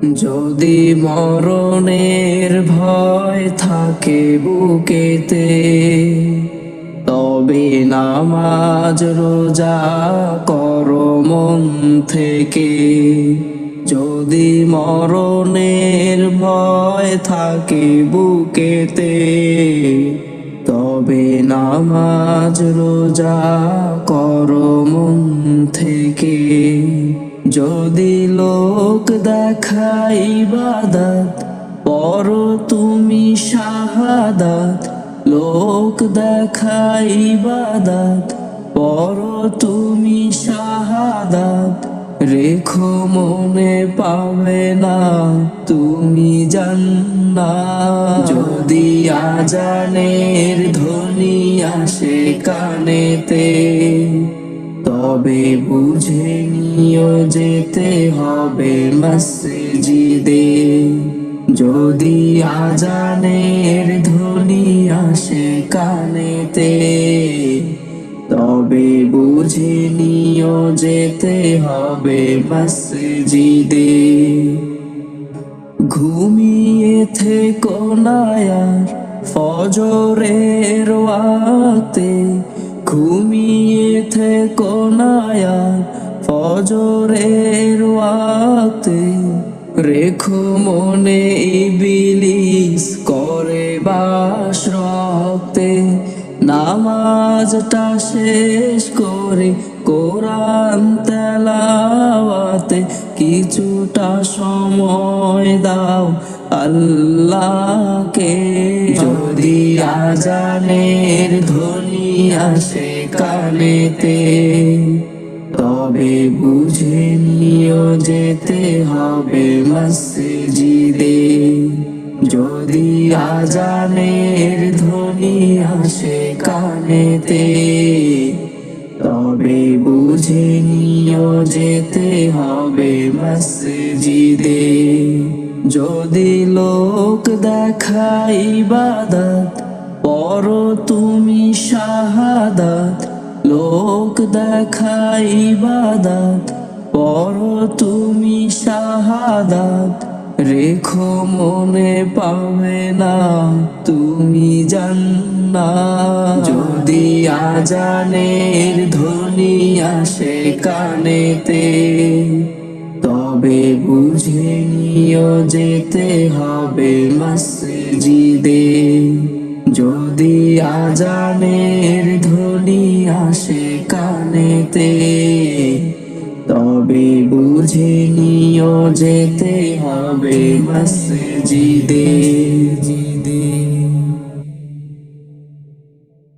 যদি মরণের ভয় থাকে বুকেতে, তবে নামাজ রোজা করো মন থেকে। যদি মরণের ভয় থাকে বুকেতে, তবে নামাজ রোজা করো মন থেকে। যদি লোক দেখাই ইবাদত, পড়ো তুমি শাহাদাত। লোক দেখাই ইবাদত, পড়ো তুমি শাহাদাত। রেখো মনে পাবে না তুমি জান্নাত। যদি আজানের ধ্বনি আসে কানেতে, তবে বুঝে নিও যেতে হবে মসজিদে। যদি আজানের ধ্বনি আসে কানেতে, তবে বুঝে নিও যেতে হবে মসজিদে। ঘুমিয়ে থেকো না আর ফজরের ওয়াক্তে, ঘুমিয়ে থেকো না আর ফজরের ওয়াক্তে। রেখো মনে ইবলিস করে বাস রক্তে। নামাজটা শেষ করে কোরআন তেলাওয়াতে কিছুটা সময় দাও আল্লাহকে। যদি আজানের ধ্বনি আসে কানেতে, তবে বুঝে নিও যেতে হবে মসজিদে। যদি আজানের ধ্বনি আসে কানেতে, তবে বুঝে নিও যেতে হবে মসজিদে। যদি লোক দেখাই ইবাদত, পড়ো তুমি শাহাদাত। লোক দেখাই ইবাদত, পড়ো তুমি শাহাদাত। রেখো মনে পাবে না তুমি জান্নাত। যদি আজানের ধ্বনি আসে কানেতে, তবে বুঝে নিও যেতে হবে মসজিদে। যদি আজানের ধ্বনি আসে কানেতে, তবে বুঝে নিও যেতে হবে মসজিদে।